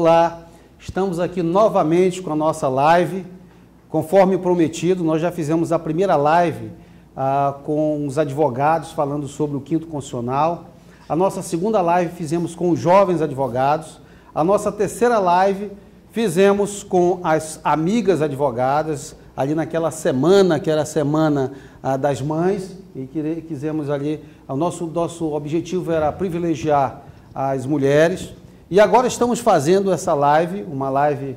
Olá, estamos aqui novamente com a nossa live. Conforme prometido, nós já fizemos a primeira live com os advogados falando sobre o Quinto Constitucional. A nossa segunda live fizemos com os jovens advogados. A nossa terceira live fizemos com as amigas advogadas, ali naquela semana, que era a Semana das Mães, e quisemos ali, o nosso objetivo era privilegiar as mulheres. E agora estamos fazendo essa live, uma live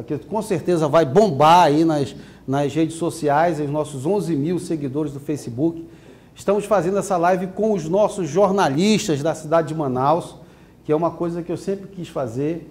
que com certeza vai bombar aí nas redes sociais, os nossos 11 mil seguidores do Facebook. Estamos fazendo essa live com os nossos jornalistas da cidade de Manaus, que é uma coisa que eu sempre quis fazer.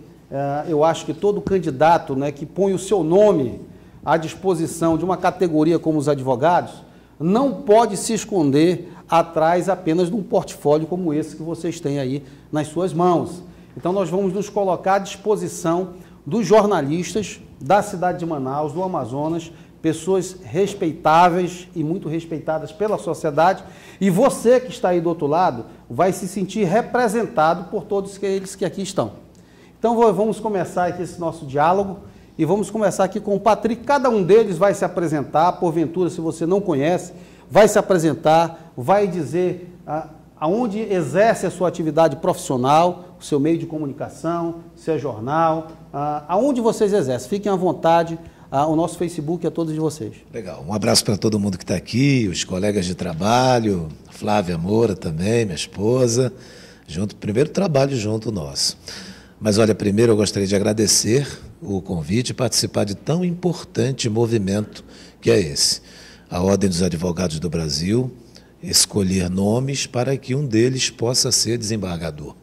Eu acho que todo candidato, né, que põe o seu nome à disposição de uma categoria como os advogados, não pode se esconder atrás apenas de um portfólio como esse que vocês têm aí nas suas mãos. Então nós vamos nos colocar à disposição dos jornalistas da cidade de Manaus, do Amazonas, pessoas respeitáveis e muito respeitadas pela sociedade, e você que está aí do outro lado vai se sentir representado por todos eles que aqui estão. Então vamos começar aqui esse nosso diálogo e vamos começar aqui com o Patrick. Cada um deles vai se apresentar, porventura, se você não conhece, vai se apresentar, vai dizer aonde exerce a sua atividade profissional, o seu meio de comunicação, se é jornal, aonde vocês exercem. Fiquem à vontade, o nosso Facebook é todo de vocês. Legal, um abraço para todo mundo que está aqui, os colegas de trabalho, Flávia Moura também, minha esposa, primeiro trabalho junto nosso. Mas olha, primeiro eu gostaria de agradecer o convite e participar de tão importante movimento que é esse. A Ordem dos Advogados do Brasil escolher nomes para que um deles possa ser desembargador.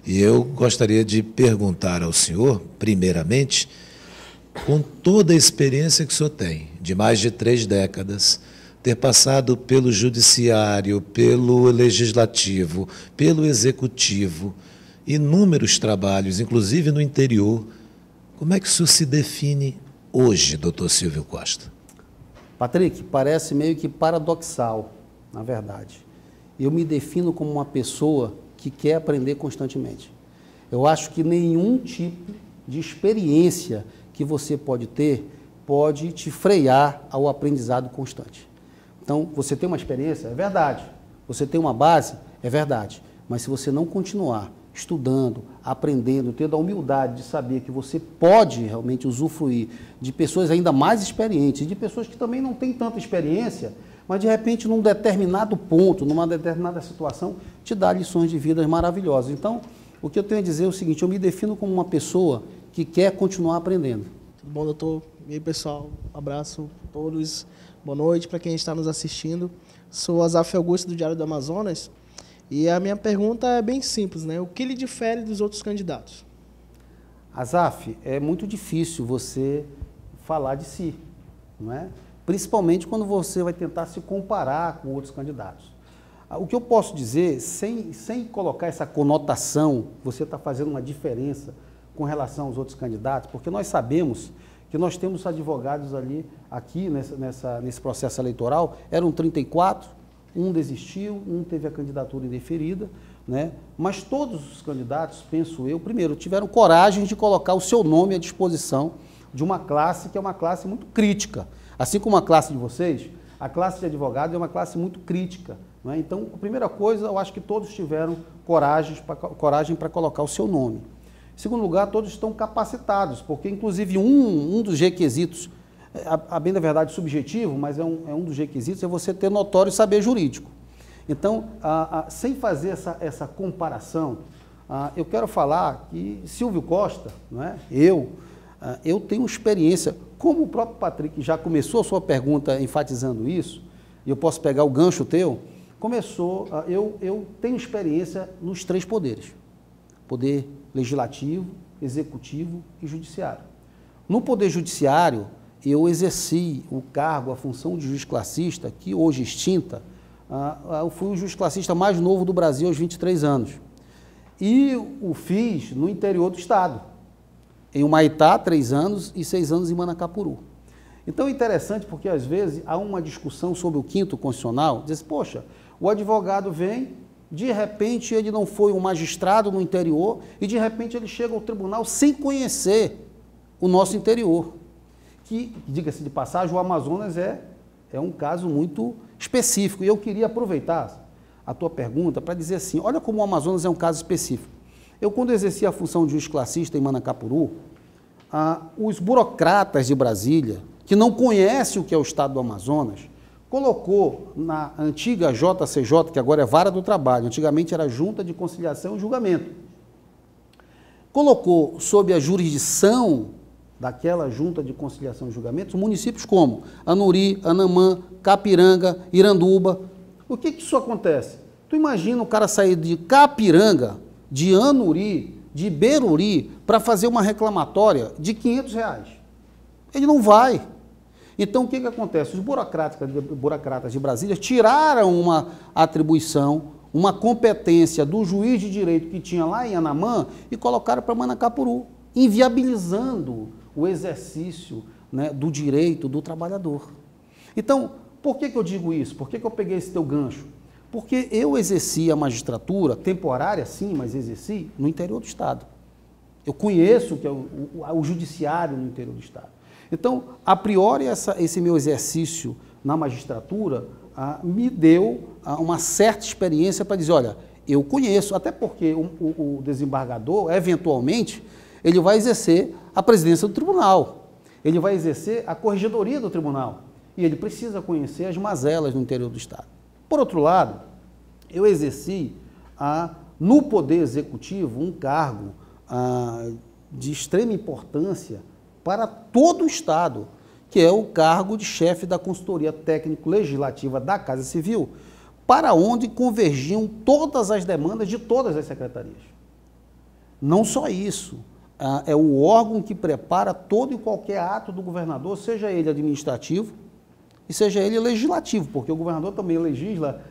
E eu gostaria de perguntar ao senhor, primeiramente, com toda a experiência que o senhor tem, de mais de 3 décadas, ter passado pelo judiciário, pelo legislativo, pelo executivo, inúmeros trabalhos, inclusive no interior, como é que o senhor se define hoje, doutor Silvio Costa? Patrick, parece meio que paradoxal, na verdade. Eu me defino como uma pessoa que quer aprender constantemente. Eu acho que nenhum tipo de experiência que você pode ter pode te frear ao aprendizado constante. Então, você tem uma experiência? É verdade. Você tem uma base? É verdade. Mas se você não continuar estudando, aprendendo, tendo a humildade de saber que você pode realmente usufruir de pessoas ainda mais experientes, de pessoas que também não têm tanta experiência, mas de repente num determinado ponto, numa determinada situação, te dá lições de vida maravilhosas. Então, o que eu tenho a dizer é o seguinte, eu me defino como uma pessoa que quer continuar aprendendo. Tudo bom, doutor? E aí, pessoal? Um abraço a todos. Boa noite para quem está nos assistindo. Sou Azaf Augusto, do Diário do Amazonas. E a minha pergunta é bem simples, né? O que lhe difere dos outros candidatos? Azaf, é muito difícil você falar de si, não é? Principalmente quando você vai tentar se comparar com outros candidatos. O que eu posso dizer, sem colocar essa conotação, você está fazendo uma diferença com relação aos outros candidatos, porque nós sabemos que nós temos advogados ali, aqui nesse processo eleitoral, eram 34, um desistiu, um teve a candidatura indeferida, né? Mas todos os candidatos, penso eu, primeiro, tiveram coragem de colocar o seu nome à disposição de uma classe que é uma classe muito crítica. Assim como a classe de vocês, a classe de advogados é uma classe muito crítica, não é? Então, a primeira coisa, eu acho que todos tiveram coragem para colocar o seu nome. Em segundo lugar, todos estão capacitados, porque inclusive um dos requisitos, a bem da verdade subjetivo, mas é um dos requisitos, é você ter notório saber jurídico. Então, sem fazer essa comparação, eu quero falar que Silvio Costa, não é? Eu tenho experiência, como o próprio Patrick já começou a sua pergunta enfatizando isso, e eu posso pegar o gancho teu, eu tenho experiência nos 3 poderes, poder legislativo, executivo e judiciário. No poder judiciário, eu exerci o cargo, a função de juiz classista, que hoje extinta, eu fui o juiz classista mais novo do Brasil aos 23 anos. E o fiz no interior do estado, em Humaitá, 3 anos, e 6 anos em Manacapuru. Então é interessante porque, às vezes, há uma discussão sobre o Quinto Constitucional, diz, poxa, o advogado vem, de repente ele não foi um magistrado no interior e de repente ele chega ao tribunal sem conhecer o nosso interior. Que, diga-se de passagem, o Amazonas é um caso muito específico. E eu queria aproveitar a tua pergunta para dizer assim, olha como o Amazonas é um caso específico. Eu, quando exerci a função de juiz classista em Manacapuru, os burocratas de Brasília, que não conhecem o que é o estado do Amazonas, colocou na antiga JCJ, que agora é Vara do Trabalho, antigamente era Junta de Conciliação e Julgamento, colocou sob a jurisdição daquela Junta de Conciliação e Julgamento municípios como Anuri, Anamã, Capiranga, Iranduba. O que isso acontece? Tu imagina o cara sair de Capiranga, de Anuri, de Beruri, para fazer uma reclamatória de R$500. Ele não vai. Então, o que acontece? Os burocratas de Brasília tiraram uma atribuição, uma competência do juiz de direito que tinha lá em Anamã e colocaram para Manacapuru, inviabilizando o exercício, né, do direito do trabalhador. Então, por que eu digo isso? Por que eu peguei esse teu gancho? Porque eu exerci a magistratura, temporária sim, mas exerci no interior do Estado. Eu conheço o que é o judiciário no interior do Estado. Então, a priori, esse meu exercício na magistratura me deu uma certa experiência para dizer, olha, eu conheço, até porque o desembargador, eventualmente, ele vai exercer a presidência do tribunal, ele vai exercer a corregedoria do tribunal, e ele precisa conhecer as mazelas no interior do Estado. Por outro lado, eu exerci no Poder Executivo um cargo de extrema importância para todo o Estado, que é o cargo de chefe da consultoria técnico-legislativa da Casa Civil, para onde convergiam todas as demandas de todas as secretarias. Não só isso, é o órgão que prepara todo e qualquer ato do governador, seja ele administrativo e seja ele legislativo, porque o governador também legisla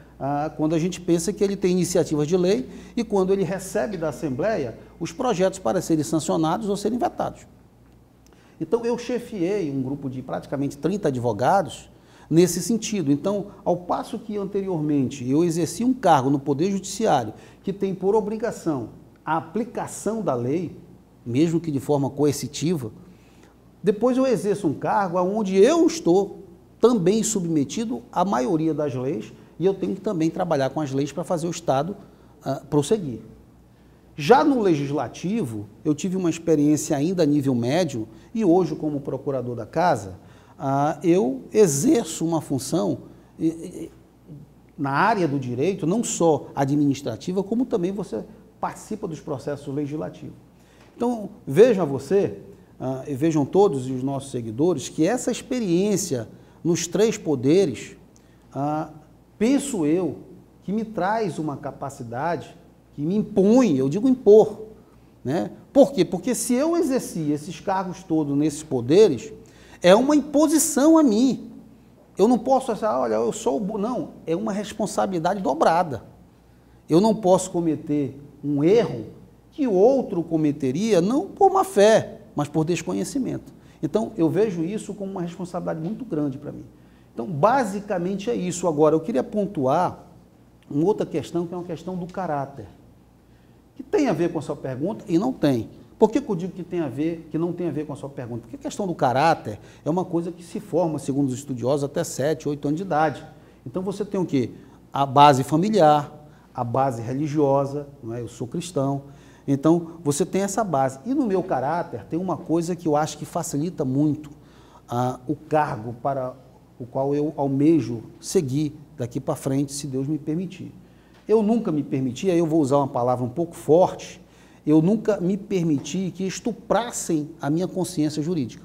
quando a gente pensa que ele tem iniciativas de lei e quando ele recebe da Assembleia os projetos para serem sancionados ou serem vetados. Então, eu chefiei um grupo de praticamente 30 advogados nesse sentido. Então, ao passo que anteriormente eu exerci um cargo no Poder Judiciário que tem por obrigação a aplicação da lei, mesmo que de forma coercitiva, depois eu exerço um cargo onde eu estou também submetido à maioria das leis e eu tenho que também trabalhar com as leis para fazer o Estado prosseguir. Já no Legislativo, eu tive uma experiência ainda a nível médio e hoje, como procurador da Casa, eu exerço uma função na área do direito, não só administrativa, como também você participa dos processos legislativos. Então, veja você, e vejam todos os nossos seguidores, que essa experiência nos três poderes, penso eu, que me traz uma capacidade que me impõe, eu digo impor, né? Por quê? Porque se eu exerci esses cargos todos nesses poderes, é uma imposição a mim. Eu não posso achar, olha, eu sou o... Não, é uma responsabilidade dobrada. Eu não posso cometer um erro que o outro cometeria, não por má fé, mas por desconhecimento. Então, eu vejo isso como uma responsabilidade muito grande para mim. Então, basicamente é isso. Agora, eu queria pontuar uma outra questão, que é uma questão do caráter, que tem a ver com a sua pergunta e não tem. Por que eu digo que não tem a ver com a sua pergunta? Porque a questão do caráter é uma coisa que se forma, segundo os estudiosos, até 7, 8 anos de idade. Então você tem o quê? A base familiar, a base religiosa, não é? Eu sou cristão, então você tem essa base. E no meu caráter tem uma coisa que eu acho que facilita muito o cargo para o qual eu almejo seguir daqui para frente, se Deus me permitir. Eu nunca me permiti, aí eu vou usar uma palavra um pouco forte, eu nunca me permiti que estuprassem a minha consciência jurídica.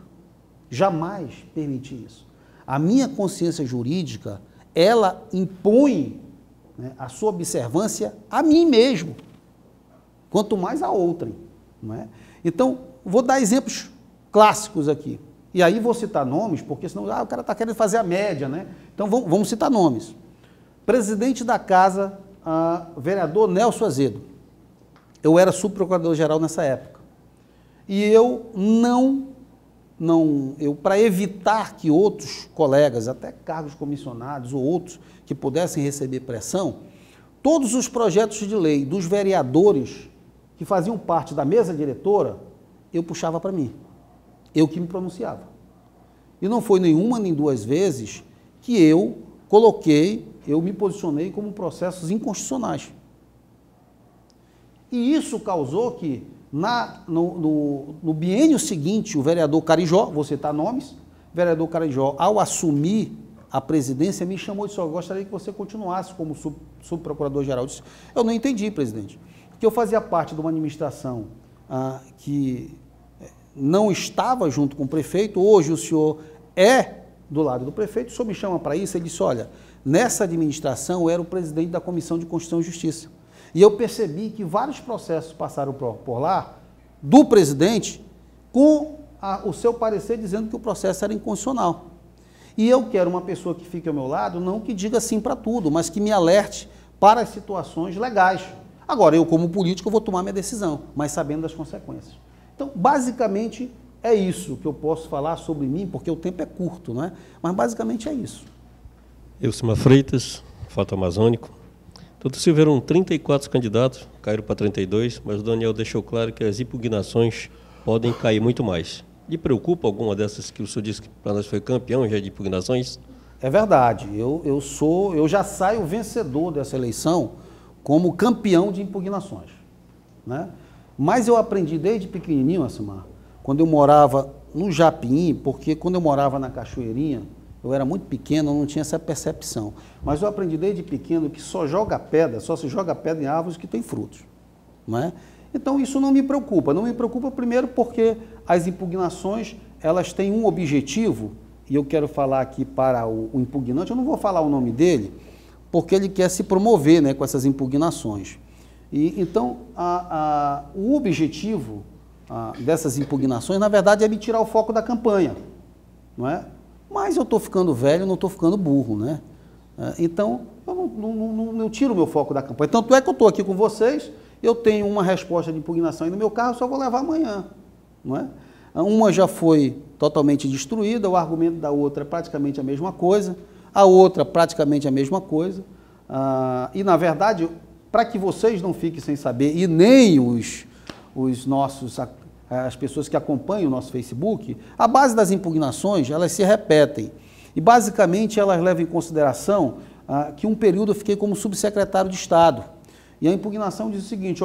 Jamais permiti isso. A minha consciência jurídica, ela impõe, né, a sua observância a mim mesmo, quanto mais a outrem, não é? Então, vou dar exemplos clássicos aqui. E aí vou citar nomes, porque senão o cara está querendo fazer a média, né? Então vamos citar nomes. Presidente da Casa, vereador Nelson Azedo. Eu era subprocurador-geral nessa época. E eu para evitar que outros colegas, até cargos comissionados ou outros que pudessem receber pressão, todos os projetos de lei dos vereadores que faziam parte da mesa diretora, eu puxava para mim. Eu que me pronunciava. E não foi nenhuma nem duas vezes que eu me posicionei como processos inconstitucionais. E isso causou que, no biênio seguinte, o vereador Carijó, vou citar nomes, o vereador Carijó, ao assumir a presidência, me chamou e disse: eu gostaria que você continuasse como subprocurador-geral. Eu disse: eu não entendi, presidente, porque eu fazia parte de uma administração que não estava junto com o prefeito, hoje o senhor é do lado do prefeito, o senhor me chama para isso. Ele disse: olha, nessa administração eu era o presidente da Comissão de Constituição e Justiça. E eu percebi que vários processos passaram por lá, do presidente, com o seu parecer dizendo que o processo era inconstitucional. E eu quero uma pessoa que fique ao meu lado, não que diga sim para tudo, mas que me alerte para as situações legais. Agora, eu como político, eu vou tomar minha decisão, mas sabendo das consequências. Então, basicamente, é isso que eu posso falar sobre mim, porque o tempo é curto, não é? Mas basicamente é isso. Elcimar Freitas, Fato Amazônico. Todos tiveram 34 candidatos, caíram para 32, mas o Daniel deixou claro que as impugnações podem cair muito mais. Lhe preocupa alguma dessas que o senhor disse que para nós foi campeão já de impugnações? É verdade. Eu já saio vencedor dessa eleição como campeão de impugnações, né? Mas eu aprendi desde pequenininho, Elcimar, quando eu morava no Japim, porque quando eu morava na Cachoeirinha, eu era muito pequeno, eu não tinha essa percepção. Mas eu aprendi desde pequeno que só se joga pedra em árvores que têm frutos, não é? Então isso não me preocupa. Não me preocupa primeiro porque as impugnações, elas têm um objetivo, e eu quero falar aqui para o impugnante, eu não vou falar o nome dele, porque ele quer se promover, né, com essas impugnações. E, então, o objetivo dessas impugnações, na verdade, é me tirar o foco da campanha, não é? Mas eu estou ficando velho, não estou ficando burro, né? Então, eu não tiro o meu foco da campanha. Tanto é que eu estou aqui com vocês, eu tenho uma resposta de impugnação aí no meu carro, só vou levar amanhã, não é? Uma já foi totalmente destruída, o argumento da outra é praticamente a mesma coisa, a outra praticamente a mesma coisa, e, na verdade, para que vocês não fiquem sem saber, e nem as pessoas que acompanham o nosso Facebook, a base das impugnações, elas se repetem. E, basicamente, elas levam em consideração que um período eu fiquei como subsecretário de Estado. E a impugnação diz o seguinte: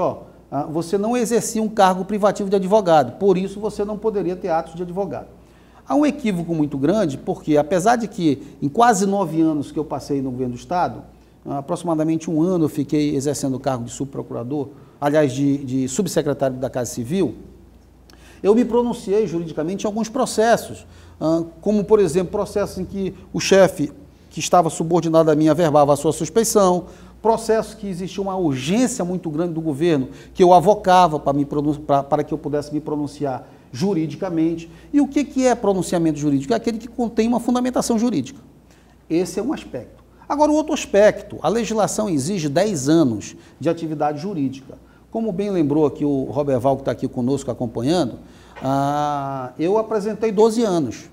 você não exercia um cargo privativo de advogado, por isso você não poderia ter atos de advogado. Há um equívoco muito grande, porque, apesar de que, em quase 9 anos que eu passei no governo do Estado, aproximadamente 1 ano eu fiquei exercendo o cargo de subprocurador, aliás, de subsecretário da Casa Civil, eu me pronunciei juridicamente em alguns processos, como, por exemplo, processos em que o chefe que estava subordinado a mim averbava a sua suspeição, processos que existia uma urgência muito grande do governo, que eu avocava para que eu pudesse me pronunciar juridicamente. E o que é pronunciamento jurídico? É aquele que contém uma fundamentação jurídica. Esse é um aspecto. Agora, o outro aspecto, a legislação exige 10 anos de atividade jurídica. Como bem lembrou aqui o Roberval, que está aqui conosco acompanhando, eu apresentei 12 anos.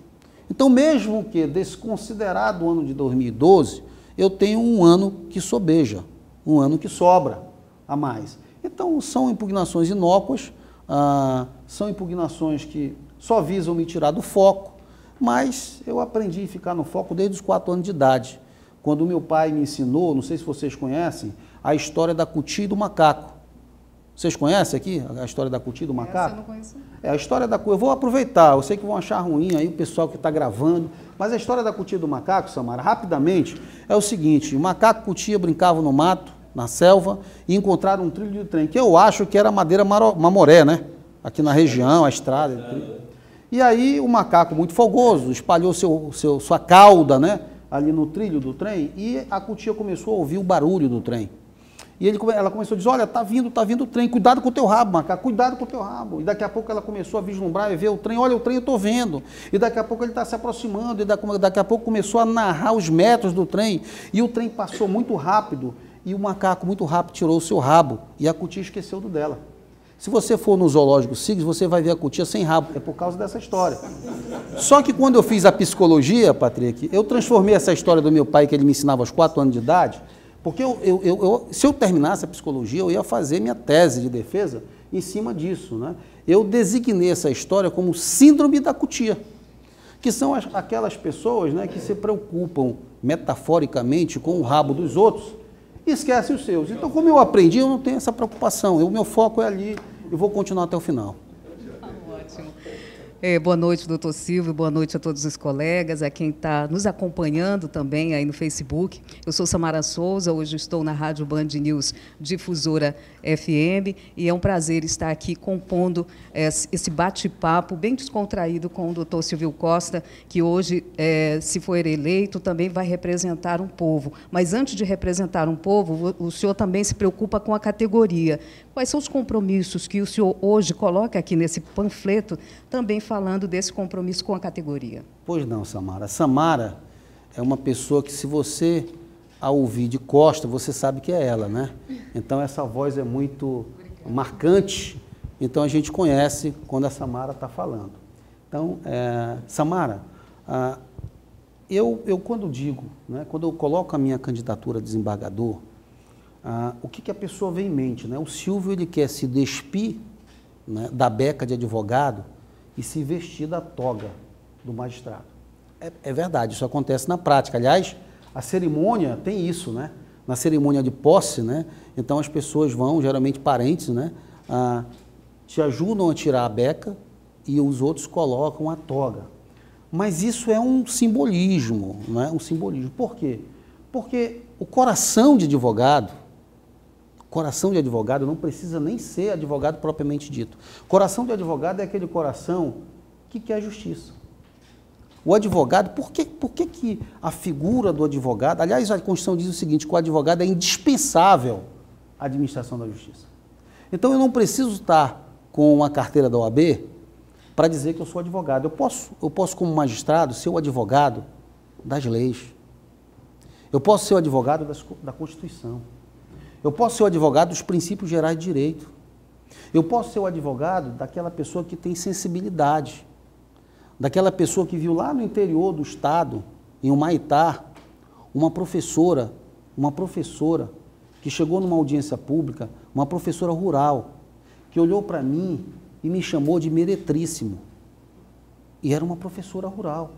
Então, mesmo que desconsiderado o ano de 2012, eu tenho 1 ano que sobeja, 1 ano que sobra a mais. Então, são impugnações inócuas, são impugnações que só visam me tirar do foco, mas eu aprendi a ficar no foco desde os 4 anos de idade, quando meu pai me ensinou, não sei se vocês conhecem, a história da cutia e do macaco. Vocês conhecem aqui a história da cutia e do macaco? Eu não conheço. É a história da cutia. Eu vou aproveitar, eu sei que vão achar ruim aí o pessoal que está gravando, mas a história da cutia e do macaco, Samara, rapidamente, é o seguinte: o macaco e cutia brincavam no mato, na selva, e encontraram um trilho de trem, que eu acho que era madeira mamoré, né? Aqui na região, a estrada. E aí o macaco, muito folgoso, espalhou sua cauda, né, ali no trilho do trem, e a cutia começou a ouvir o barulho do trem. E ela começou a dizer: olha, tá vindo o trem, cuidado com o teu rabo, macaco, cuidado com o teu rabo. E daqui a pouco ela começou a vislumbrar e ver o trem: olha, o trem eu estou vendo. E daqui a pouco ele está se aproximando, e daqui a pouco começou a narrar os metros do trem, e o trem passou muito rápido, e o macaco muito rápido tirou o seu rabo, e a cutia esqueceu do dela. Se você for no zoológico Sigis, você vai ver a cutia sem rabo, é por causa dessa história. Só que quando eu fiz a psicologia, Patrick, eu transformei essa história do meu pai, que ele me ensinava aos 4 anos de idade, Porque se eu terminasse a psicologia, eu ia fazer minha tese de defesa em cima disso, né? Eu designei essa história como síndrome da cutia, que são aquelas pessoas, né, que se preocupam metaforicamente com o rabo dos outros e esquecem os seus. Então, como eu aprendi, eu não tenho essa preocupação. O meu foco é ali e vou continuar até o final. Ótimo. Boa noite, doutor Silvio, boa noite a todos os colegas, a quem está nos acompanhando também aí no Facebook. Eu sou Samara Souza, hoje estou na Rádio Band News Difusora FM e é um prazer estar aqui compondo esse bate-papo bem descontraído com o doutor Silvio Costa, que hoje, se for eleito, também vai representar um povo. Mas antes de representar um povo, o senhor também se preocupa com a categoria. Quais são os compromissos que o senhor hoje coloca aqui nesse panfleto, também falando desse compromisso com a categoria? Pois não, Samara. Samara é uma pessoa que, se você a ouvir de costa, você sabe que é ela, né? Então, essa voz é muito marcante, então a gente conhece quando a Samara está falando. Então, Samara, eu quando digo, né, quando eu coloco a minha candidatura a desembargador, o que a pessoa vê em mente, né? O Silvio, ele quer se despir, né, da beca de advogado e se vestir da toga do magistrado. É verdade, isso acontece na prática. Aliás, a cerimônia tem isso, né? Na cerimônia de posse, né? Então as pessoas vão, geralmente parentes, né? Te ajudam a tirar a beca e os outros colocam a toga. Mas isso é um simbolismo, não é? Um simbolismo. Por quê? Porque o coração de advogado não precisa nem ser advogado propriamente dito. Coração de advogado é aquele coração que quer justiça. O advogado, por que a figura do advogado... Aliás, a Constituição diz o seguinte, que o advogado é indispensável à administração da justiça. Então, eu não preciso estar com a carteira da OAB para dizer que eu sou advogado. Eu posso, como magistrado, ser o advogado das leis. Eu posso ser o advogado da Constituição. Eu posso ser o advogado dos princípios gerais de direito. Eu posso ser o advogado daquela pessoa que tem sensibilidade, daquela pessoa que viu lá no interior do estado, em Humaitá, uma professora que chegou numa audiência pública, uma professora rural, que olhou para mim e me chamou de meretríssimo. E era uma professora rural.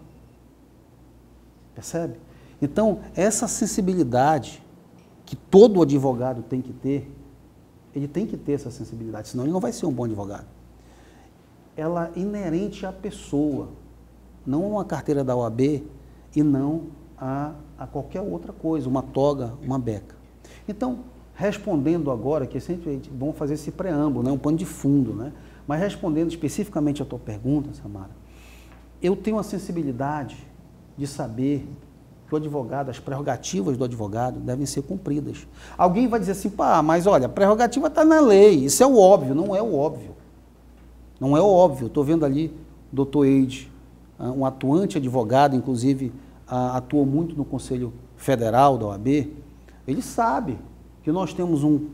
Percebe? Então, essa sensibilidade que todo advogado tem que ter, ele tem que ter essa sensibilidade, senão ele não vai ser um bom advogado. Ela é inerente à pessoa, não a uma carteira da OAB e não a qualquer outra coisa, uma toga, uma beca. Então, respondendo agora, que é sempre bom fazer esse preâmbulo, né, um pano de fundo, né? Mas respondendo especificamente à tua pergunta, Samara, eu tenho a sensibilidade de saber que o advogado, as prerrogativas do advogado devem ser cumpridas. Alguém vai dizer assim, pá, mas olha, a prerrogativa está na lei, isso é o óbvio. Não é o óbvio. Não é o óbvio. Estou vendo ali o doutor Eide, um atuante advogado, inclusive atuou muito no Conselho Federal da OAB. Ele sabe que nós temos um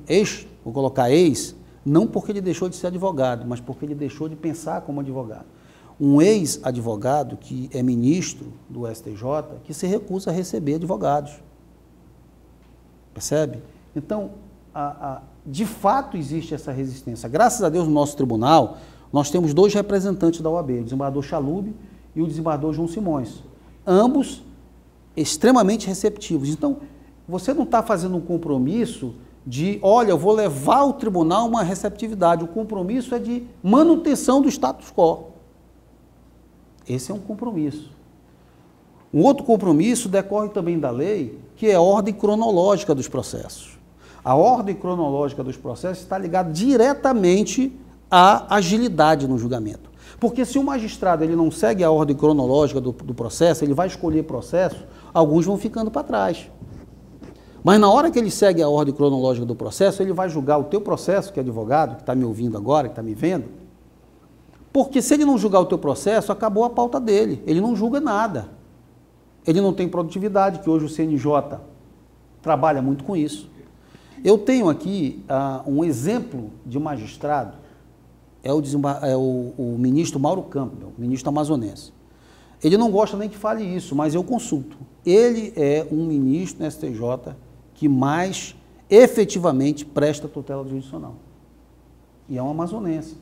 vou colocar ex, não porque ele deixou de ser advogado, mas porque ele deixou de pensar como advogado. Um ex-advogado que é ministro do STJ, que se recusa a receber advogados. Percebe? Então, de fato existe essa resistência. Graças a Deus, no nosso tribunal, nós temos 2 representantes da OAB, o desembargador Chalub e o desembargador João Simões. Ambos extremamente receptivos. Então, você não está fazendo um compromisso de, olha, eu vou levar ao tribunal uma receptividade. O compromisso é de manutenção do status quo. Esse é um compromisso. Um outro compromisso decorre também da lei, que é a ordem cronológica dos processos. A ordem cronológica dos processos está ligada diretamente à agilidade no julgamento. Porque se o magistrado ele não segue a ordem cronológica do processo, ele vai escolher processo, alguns vão ficando para trás. Mas na hora que ele segue a ordem cronológica do processo, ele vai julgar o teu processo, que é advogado, que está me ouvindo agora, que está me vendo, porque se ele não julgar o teu processo, acabou a pauta dele, ele não julga nada. Ele não tem produtividade, que hoje o CNJ trabalha muito com isso. Eu tenho aqui um exemplo de magistrado, é o ministro Mauro Campbell, ministro amazonense. Ele não gosta nem que fale isso, mas eu consulto. Ele é um ministro no STJ que mais efetivamente presta tutela jurisdicional. E é um amazonense.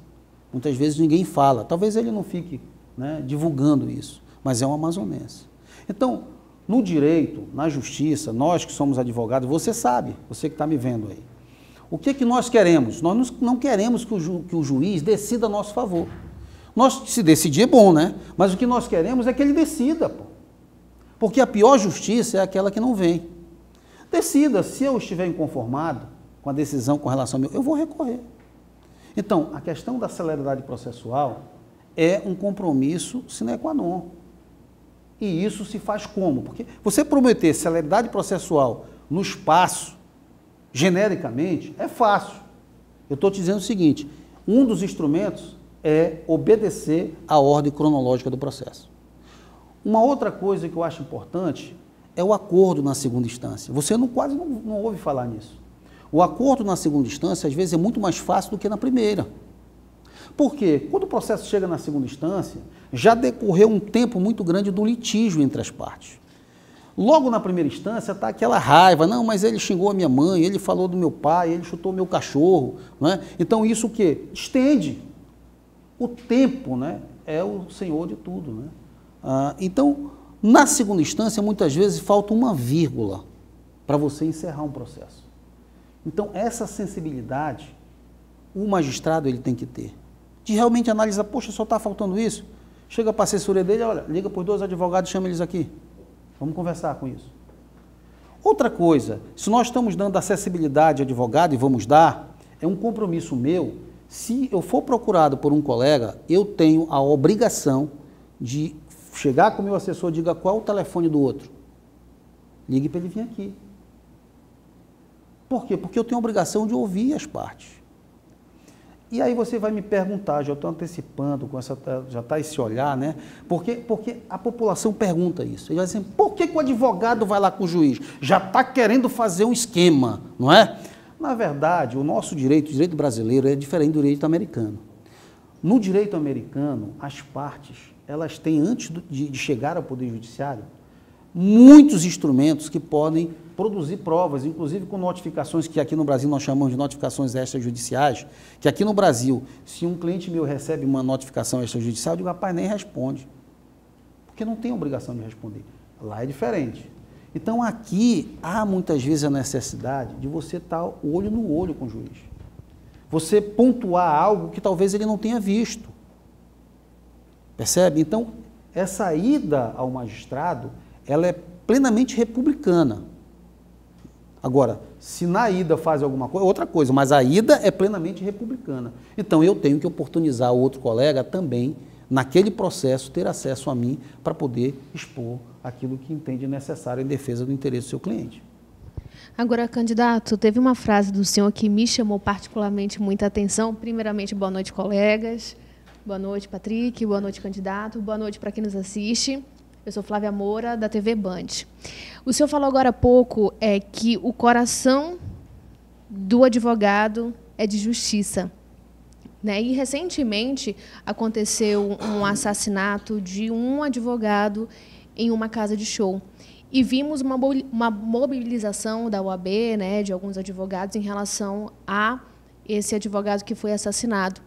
Muitas vezes ninguém fala, talvez ele não fique, né, divulgando isso, mas é um amazonense. Então, no direito, na justiça, nós que somos advogados, você sabe, você que está me vendo aí, o que nós queremos? Nós não queremos que o juiz decida a nosso favor. Nós, se decidir é bom, né? Mas o que nós queremos é que ele decida, pô. Porque a pior justiça é aquela que não vem. Decida, se eu estiver inconformado com a decisão com relação ao meu, eu vou recorrer. Então, a questão da celeridade processual é um compromisso sine qua non. E isso se faz como? Porque você prometer celeridade processual no espaço, genericamente, é fácil. Eu estou te dizendo o seguinte, um dos instrumentos é obedecer à ordem cronológica do processo. Uma outra coisa que eu acho importante é o acordo na segunda instância. Você quase não ouve falar nisso. O acordo na segunda instância, às vezes, é muito mais fácil do que na primeira. Por quê? Quando o processo chega na segunda instância, já decorreu um tempo muito grande do litígio entre as partes. Logo na primeira instância está aquela raiva, não, mas ele xingou a minha mãe, ele falou do meu pai, ele chutou meu cachorro, não é? Então isso o quê? Estende. O tempo, né, é o senhor de tudo, né? Então, na segunda instância, muitas vezes falta uma vírgula para você encerrar um processo. Então, essa sensibilidade, o magistrado ele tem que ter. De realmente analisar, poxa, só está faltando isso. Chega para a assessoria dele, olha, liga para os 2 advogados e chama eles aqui. Vamos conversar com isso. Outra coisa, se nós estamos dando acessibilidade ao advogado, e vamos dar, é um compromisso meu, se eu for procurado por um colega, eu tenho a obrigação de chegar com o meu assessor e diga qual é o telefone do outro. Ligue para ele vir aqui. Por quê? Porque eu tenho a obrigação de ouvir as partes. E aí você vai me perguntar, já estou antecipando, já está esse olhar, né? Porque a população pergunta isso. Ele vai dizer, por que o advogado vai lá com o juiz? Já está querendo fazer um esquema, não é? Na verdade, o nosso direito, o direito brasileiro, é diferente do direito americano. No direito americano, as partes, elas têm, antes de chegar ao Poder Judiciário, muitos instrumentos que podem produzir provas, inclusive com notificações que aqui no Brasil nós chamamos de notificações extrajudiciais, que aqui no Brasil, se um cliente meu recebe uma notificação extrajudicial, eu digo, rapaz, nem responde, porque não tem obrigação de responder. Lá é diferente. Então, aqui, há muitas vezes a necessidade de você estar olho no olho com o juiz. Você pontuar algo que talvez ele não tenha visto. Percebe? Então, essa ida ao magistrado, ela é plenamente republicana. Agora, se na ida faz alguma coisa, outra coisa, mas a ida é plenamente republicana. Então, eu tenho que oportunizar o outro colega também, naquele processo, ter acesso a mim para poder expor aquilo que entende necessário em defesa do interesse do seu cliente. Agora, candidato, teve uma frase do senhor que me chamou particularmente muita atenção. Primeiramente, boa noite, colegas. Boa noite, Patrick. Boa noite, candidato. Boa noite para quem nos assiste. Eu sou Flávia Moura, da TV Band. O senhor falou agora há pouco que o coração do advogado é de justiça. Né? E, recentemente, aconteceu um assassinato de um advogado em uma casa de show. E vimos uma mobilização da OAB, né, de alguns advogados, em relação a esse advogado que foi assassinado.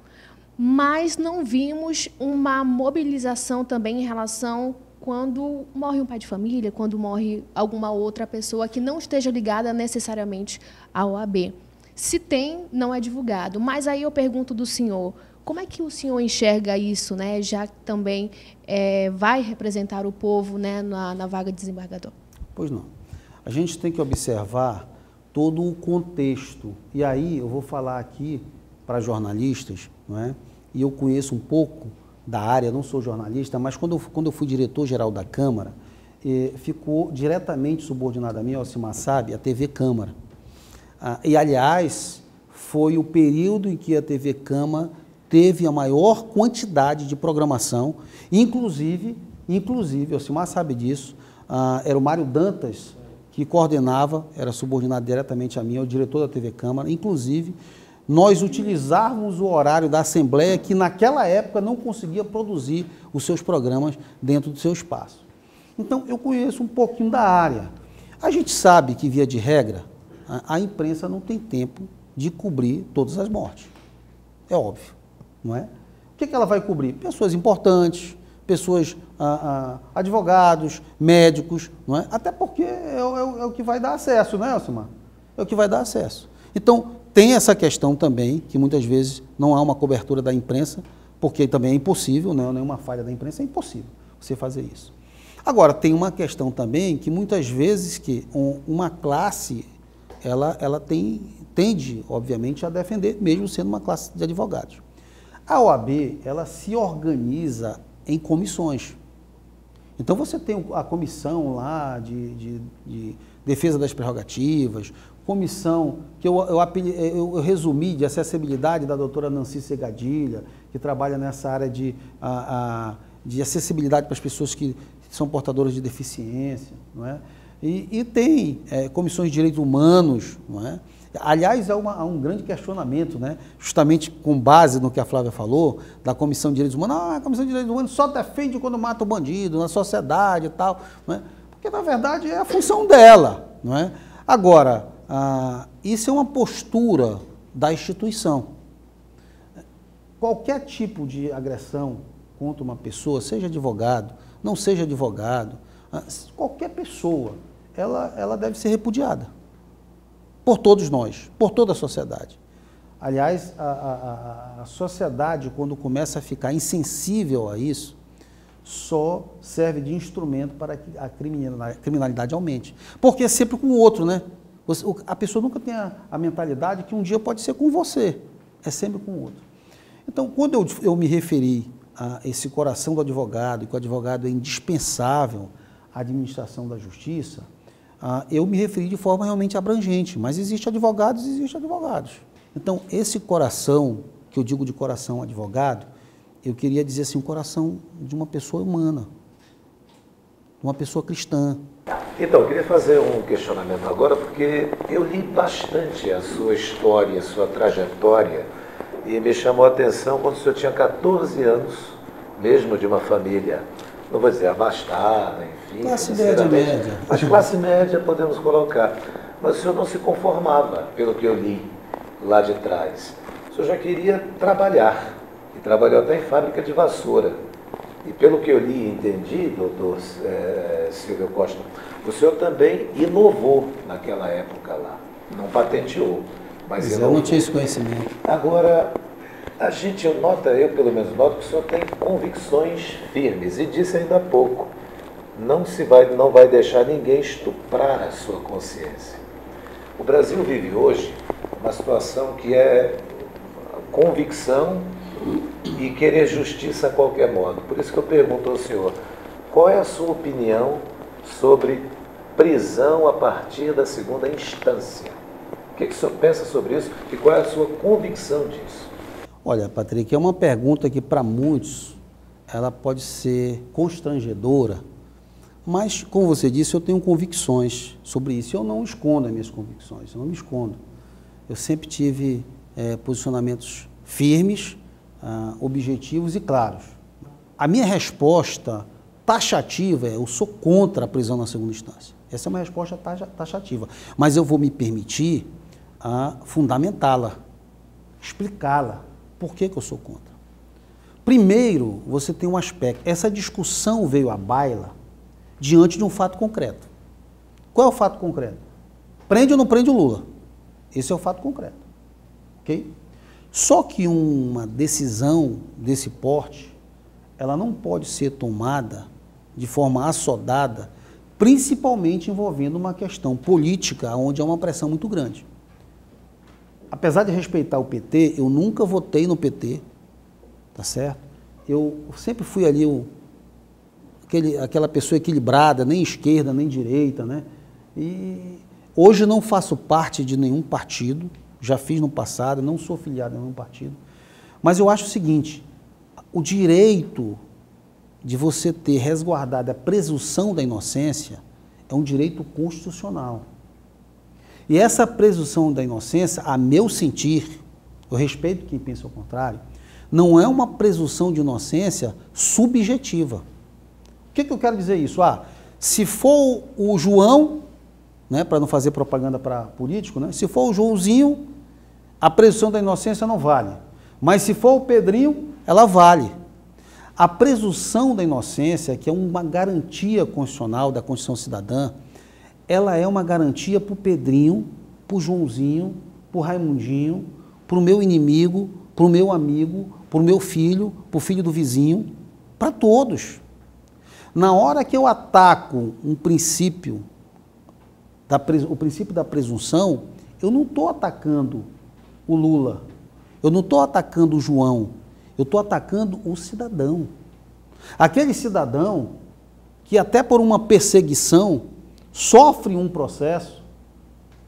Mas não vimos uma mobilização também em relação quando morre um pai de família, quando morre alguma outra pessoa que não esteja ligada necessariamente à OAB. Se tem, não é divulgado. Mas aí eu pergunto do senhor, como é que o senhor enxerga isso, né, já que também vai representar o povo, né, na vaga de desembargador? Pois não. A gente tem que observar todo o contexto. E aí eu vou falar aqui para jornalistas, não é? E eu conheço um pouco da área, não sou jornalista, mas quando eu fui diretor-geral da Câmara, ficou diretamente subordinado a mim, ao Alcimar Sabe, a TV Câmara. E, aliás, foi o período em que a TV Câmara teve a maior quantidade de programação, inclusive, o Alcimar sabe disso, era o Mário Dantas que coordenava, era subordinado diretamente a mim, ao diretor da TV Câmara, inclusive, nós utilizarmos o horário da Assembleia, que naquela época não conseguia produzir os seus programas dentro do seu espaço. Então, eu conheço um pouquinho da área. A gente sabe que, via de regra, a imprensa não tem tempo de cobrir todas as mortes. É óbvio, não é? O que ela vai cobrir? Pessoas importantes, pessoas, advogados, médicos, não é? Até porque é o que vai dar acesso, né, Elcimar? É o que vai dar acesso. Então, tem essa questão também, que muitas vezes não há uma cobertura da imprensa, porque também é impossível, não é nenhuma falha da imprensa, é impossível você fazer isso. Agora, tem uma questão também que muitas vezes que uma classe, ela tende, obviamente, a defender, mesmo sendo uma classe de advogados. A OAB, ela se organiza em comissões. Então, você tem a comissão lá de defesa das prerrogativas, comissão que eu resumi de acessibilidade da doutora Nancy Segadilha, que trabalha nessa área de acessibilidade para as pessoas que são portadoras de deficiência, não é? E tem comissões de direitos humanos, não é? Aliás, há um grande questionamento, né? Justamente com base no que a Flávia falou, da Comissão de Direitos Humanos. A Comissão de Direitos Humanos só defende quando mata o bandido, na sociedade e tal, não é? Porque, na verdade, é a função dela, não é? Agora, isso é uma postura da instituição. Qualquer tipo de agressão contra uma pessoa, seja advogado, não seja advogado, qualquer pessoa, ela deve ser repudiada. Por todos nós, por toda a sociedade. Aliás, a sociedade, quando começa a ficar insensível a isso, só serve de instrumento para que a criminalidade aumente. Porque é sempre com o outro, né? A pessoa nunca tem a mentalidade que um dia pode ser com você, é sempre com o outro. Então, quando eu me referi a esse coração do advogado, e que o advogado é indispensável à administração da justiça, eu me referi de forma realmente abrangente, mas existem advogados e existem advogados. Então, esse coração, que eu digo de coração advogado, eu queria dizer assim, um coração de uma pessoa humana, de uma pessoa cristã. Então, eu queria fazer um questionamento agora, porque eu li bastante a sua história, a sua trajetória, e me chamou a atenção quando o senhor tinha 14 anos, mesmo de uma família, não vou dizer abastada, enfim. Classe média. Mas classe média podemos colocar. Mas o senhor não se conformava, pelo que eu li lá de trás. O senhor já queria trabalhar, e trabalhou até em fábrica de vassoura. E pelo que eu li e entendi, doutor Silvio Costa, o senhor também inovou naquela época lá. Não patenteou, mas inovou. Eu não tinha esse conhecimento. Agora, a gente nota, eu pelo menos noto, que o senhor tem convicções firmes, e disse ainda há pouco, não vai deixar ninguém estuprar a sua consciência. O Brasil vive hoje uma situação que é convicção e querer justiça a qualquer modo. Por isso que eu pergunto ao senhor, qual é a sua opinião sobre prisão a partir da segunda instância? O que o senhor pensa sobre isso e qual é a sua convicção disso? Olha, Patrick, é uma pergunta que para muitos ela pode ser constrangedora, mas, como você disse, eu tenho convicções sobre isso. Eu não escondo as minhas convicções, eu não me escondo. Eu sempre tive posicionamentos firmes, objetivos e claros. A minha resposta taxativa é: eu sou contra a prisão na segunda instância. Essa é uma resposta taxativa. Mas eu vou me permitir fundamentá-la, explicá-la. Por que eu sou contra? Primeiro, você tem um aspecto. Essa discussão veio à baila diante de um fato concreto. Qual é o fato concreto? Prende ou não prende o Lula? Esse é o fato concreto. Ok? Só que uma decisão desse porte, ela não pode ser tomada de forma assodada, principalmente envolvendo uma questão política, onde há uma pressão muito grande. Apesar de respeitar o PT, eu nunca votei no PT, tá certo? Eu sempre fui ali aquela pessoa equilibrada, nem esquerda, nem direita, né? E hoje não faço parte de nenhum partido, já fiz no passado, não sou filiado a nenhum partido, mas eu acho o seguinte, o direito de você ter resguardado a presunção da inocência é um direito constitucional. E essa presunção da inocência, a meu sentir, eu respeito quem pensa o contrário, não é uma presunção de inocência subjetiva. O que eu quero dizer isso? Se for o João, né, para não fazer propaganda para político, né? Se for o Joãozinho, a presunção da inocência não vale. Mas se for o Pedrinho, ela vale. A presunção da inocência, que é uma garantia constitucional da Constituição Cidadã, ela é uma garantia para o Pedrinho, para o Joãozinho, para o Raimundinho, para o meu inimigo, para o meu amigo, para o meu filho, para o filho do vizinho, para todos. Na hora que eu ataco um princípio, o princípio da presunção, eu não estou atacando o Lula, eu não estou atacando o João, eu estou atacando o cidadão. Aquele cidadão que até por uma perseguição sofre um processo,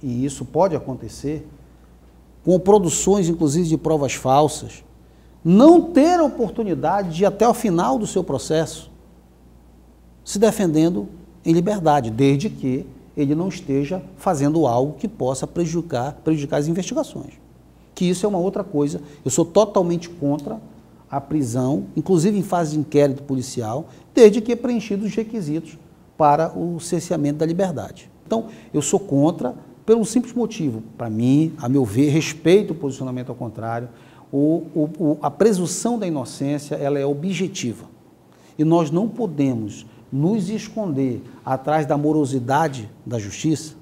e isso pode acontecer, com produções inclusive de provas falsas, não ter a oportunidade de ir até o final do seu processo, se defendendo em liberdade, desde que ele não esteja fazendo algo que possa prejudicar as investigações. Que isso é uma outra coisa. Eu sou totalmente contra a prisão, inclusive em fase de inquérito policial, desde que preenchidos os requisitos para o cerceamento da liberdade. Então, eu sou contra, pelo simples motivo, para mim, a meu ver, respeito o posicionamento ao contrário, a presunção da inocência, ela é objetiva. E nós não podemos nos esconder atrás da morosidade da justiça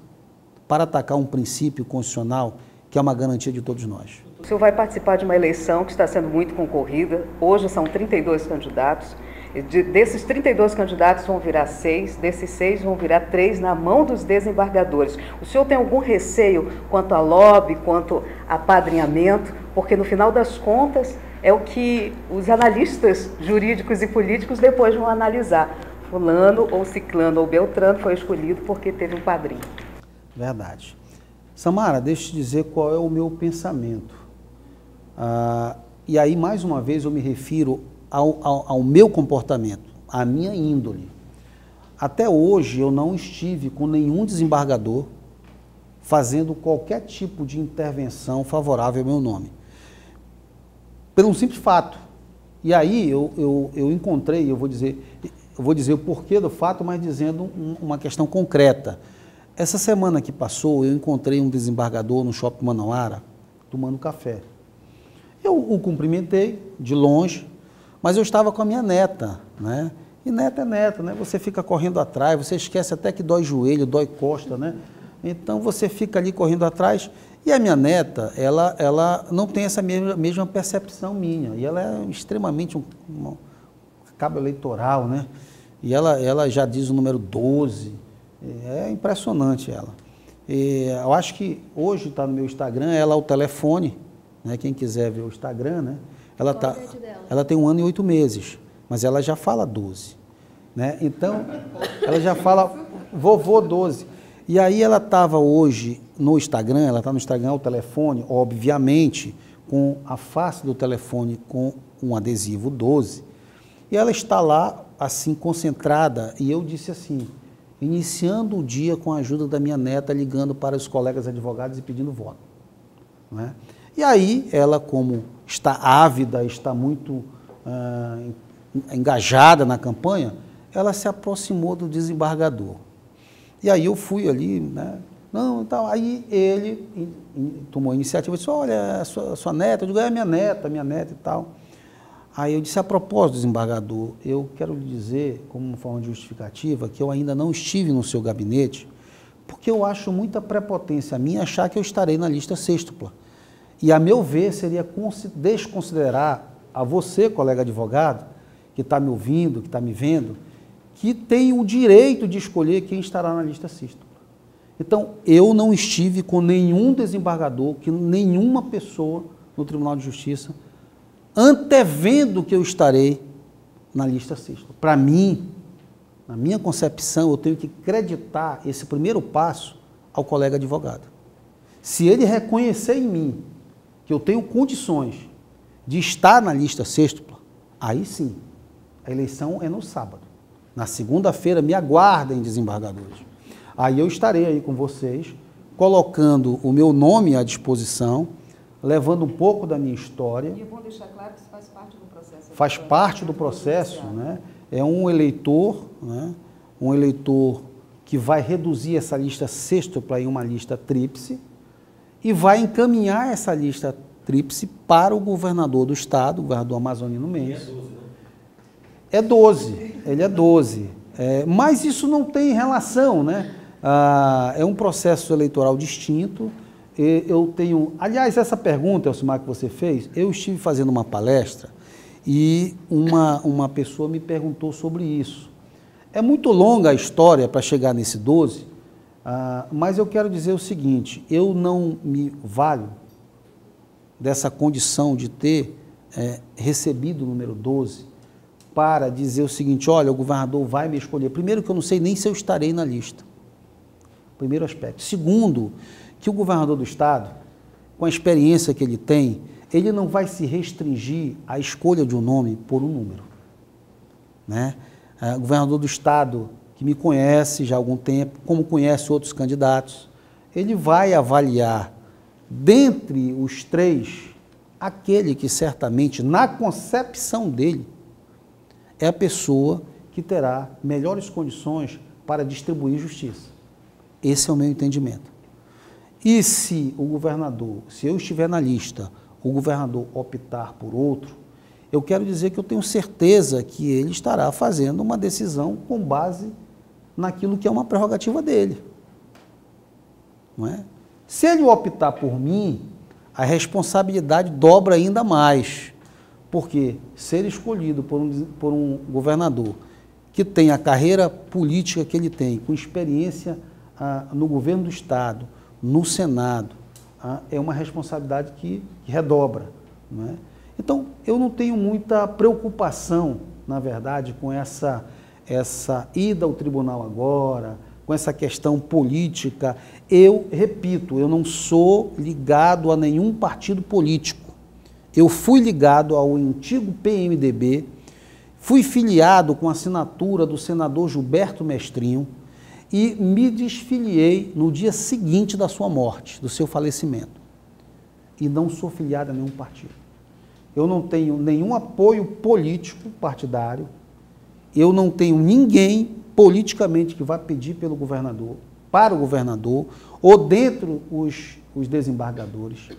para atacar um princípio constitucional que é uma garantia de todos nós. O senhor vai participar de uma eleição que está sendo muito concorrida. Hoje são 32 candidatos. Desses 32 candidatos vão virar 6, desses 6 vão virar 3 na mão dos desembargadores. O senhor tem algum receio quanto a lobby, quanto a apadrinhamento? Porque no final das contas é o que os analistas jurídicos e políticos depois vão analisar. Fulano ou ciclano ou beltrano foi escolhido porque teve um padrinho. Verdade. Samara, deixa eu te dizer qual é o meu pensamento. E aí, mais uma vez, eu me refiro ao meu comportamento, à minha índole. Até hoje, eu não estive com nenhum desembargador fazendo qualquer tipo de intervenção favorável ao meu nome. Pelo um simples fato. E aí, eu encontrei, eu vou dizer o porquê do fato, mas dizendo uma questão concreta. Essa semana que passou, eu encontrei um desembargador no Shopping Manauara, tomando café. Eu o cumprimentei de longe, mas eu estava com a minha neta, né? E neta é neta, né? Você fica correndo atrás, você esquece até que dói joelho, dói costa, né? Então você fica ali correndo atrás. E a minha neta, ela não tem essa mesma percepção minha. E ela é extremamente um cabo eleitoral, né? E ela já diz o número 12. É impressionante ela. Eu acho que hoje está no meu Instagram, ela o telefone, né? Quem quiser ver o Instagram, né? Ela tem 1 ano e 8 meses, mas ela já fala 12, né? Então, ela já fala vovô 12. E aí ela estava hoje no Instagram, ela está no Instagram, o telefone, obviamente, com a face do telefone com um adesivo 12. E ela está lá, assim, concentrada, e eu disse assim, iniciando o dia com a ajuda da minha neta, ligando para os colegas advogados e pedindo voto, né? E aí, ela, como está ávida, está muito engajada na campanha, ela se aproximou do desembargador. E aí eu fui ali, né? Não, então, aí ele tomou a iniciativa, disse, olha, a sua neta, eu digo, é minha neta e tal. Aí eu disse, a propósito, desembargador, eu quero lhe dizer, como uma forma de justificativa, que eu ainda não estive no seu gabinete, porque eu acho muita prepotência minha achar que eu estarei na lista sextupla. E, a meu ver, seria desconsiderar a você, colega advogado, que está me ouvindo, que está me vendo, que tem o direito de escolher quem estará na lista sextupla. Então, eu não estive com nenhum desembargador, nenhuma pessoa no Tribunal de Justiça, antevendo que eu estarei na lista sextupla. Para mim, na minha concepção, eu tenho que acreditar esse primeiro passo ao colega advogado. Se ele reconhecer em mim que eu tenho condições de estar na lista sextupla, aí sim, a eleição é no sábado. Na segunda-feira, me aguardem, desembargadores. Aí eu estarei aí com vocês, colocando o meu nome à disposição, levando um pouco da minha história. E é bom deixar claro que isso faz parte do processo. Faz parte do processo, né? É um eleitor, né? Um eleitor que vai reduzir essa lista sextupla em uma lista tríplice e vai encaminhar essa lista tríplice para o governador do estado, o governador amazonino Mendes. É 12, ele é 12. Mas isso não tem relação, né? É um processo eleitoral distinto. Eu tenho... Aliás, essa pergunta, Elcimar, que você fez, eu estive fazendo uma palestra e uma pessoa me perguntou sobre isso. É muito longa a história para chegar nesse 12, mas eu quero dizer o seguinte, eu não me valho dessa condição de ter recebido o número 12 para dizer o seguinte, olha, o governador vai me escolher. Primeiro que eu não sei nem se eu estarei na lista. Primeiro aspecto. Segundo, que o governador do estado, com a experiência que ele tem, ele não vai se restringir à escolha de um nome por um número, né? O governador do estado, que me conhece já há algum tempo, como conhece outros candidatos, ele vai avaliar, dentre os 3, aquele que certamente, na concepção dele, é a pessoa que terá melhores condições para distribuir justiça. Esse é o meu entendimento. E se o governador, se eu estiver na lista, o governador optar por outro, eu quero dizer que eu tenho certeza que ele estará fazendo uma decisão com base naquilo que é uma prerrogativa dele. Não é? Se ele optar por mim, a responsabilidade dobra ainda mais, porque ser escolhido por um governador que tem a carreira política que ele tem, com experiência no governo do estado, no Senado, é uma responsabilidade que redobra, não é? Então, eu não tenho muita preocupação, na verdade, com essa ida ao tribunal agora, com essa questão política. Eu, repito, eu não sou ligado a nenhum partido político. Eu fui ligado ao antigo PMDB, fui filiado com a assinatura do senador Gilberto Mestrinho e me desfiliei no dia seguinte da sua morte, do seu falecimento. E não sou filiado a nenhum partido. Eu não tenho nenhum apoio político partidário, eu não tenho ninguém politicamente que vá pedir pelo governador, para o governador, ou dentro os desembargadores.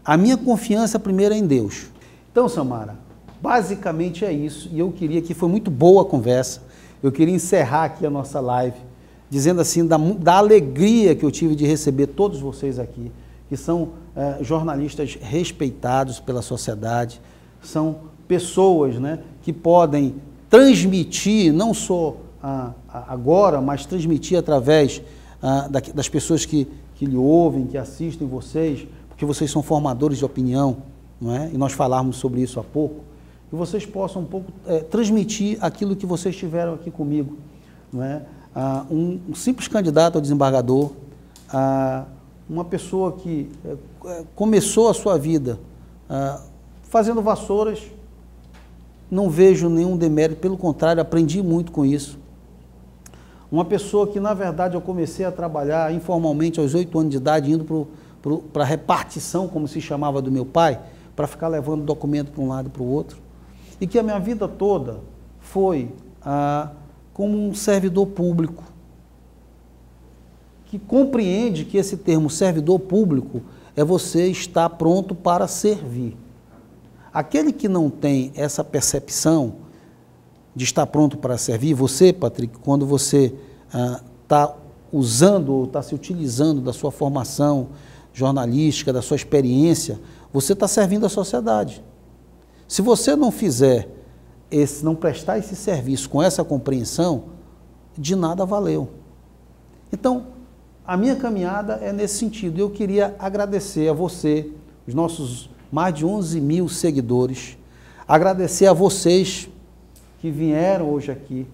A minha confiança primeiro é em Deus. Então, Samara, basicamente é isso, e eu queria que foi muito boa a conversa, eu queria encerrar aqui a nossa live, dizendo assim, da alegria que eu tive de receber todos vocês aqui, que são jornalistas respeitados pela sociedade, são pessoas, né, que podem transmitir, não só agora, mas transmitir através das pessoas que lhe ouvem, que assistem vocês, porque vocês são formadores de opinião, não é? E nós falamos sobre isso há pouco, que vocês possam um pouco transmitir aquilo que vocês tiveram aqui comigo, não é? Um simples candidato a desembargador, uma pessoa que começou a sua vida fazendo vassouras, não vejo nenhum demérito, pelo contrário, aprendi muito com isso. Uma pessoa que, na verdade, eu comecei a trabalhar informalmente aos 8 anos de idade, indo para a repartição, como se chamava, do meu pai, para ficar levando documento para um lado e para o outro, e que a minha vida toda foi como um servidor público, que compreende que esse termo servidor público é você estar pronto para servir. Aquele que não tem essa percepção de estar pronto para servir, você, Patrick, quando você está usando ou está se utilizando da sua formação jornalística, da sua experiência, você está servindo a sociedade. Se você não fizer não prestar esse serviço com essa compreensão, de nada valeu. Então, a minha caminhada é nesse sentido. Eu queria agradecer a você, os nossos mais de 11 mil seguidores, agradecer a vocês que vieram hoje aqui,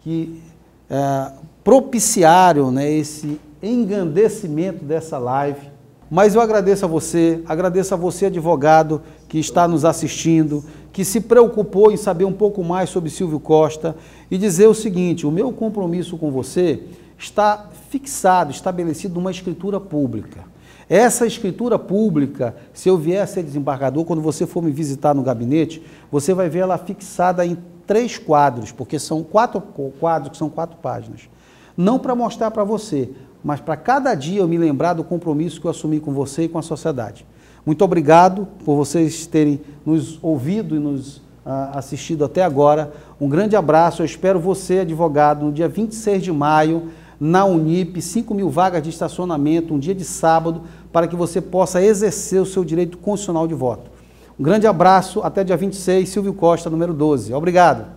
que propiciaram, né, esse engrandecimento dessa live. Mas eu agradeço a você, advogado, que está nos assistindo, que se preocupou em saber um pouco mais sobre Silvio Costa, e dizer o seguinte: o meu compromisso com você está fixado, estabelecido numa escritura pública. Essa escritura pública, se eu vier a ser desembargador, quando você for me visitar no gabinete, você vai ver ela fixada em 3 quadros, porque são 4 quadros, que são 4 páginas. não para mostrar para você, mas para cada dia eu me lembrar do compromisso que eu assumi com você e com a sociedade. Muito obrigado por vocês terem nos ouvido e nos assistido até agora. Um grande abraço, eu espero você, advogado, no dia 26 de maio, na Unip, 5.000 vagas de estacionamento, um dia de sábado, para que você possa exercer o seu direito constitucional de voto. Um grande abraço, até dia 26, Silvio Costa, número 12. Obrigado.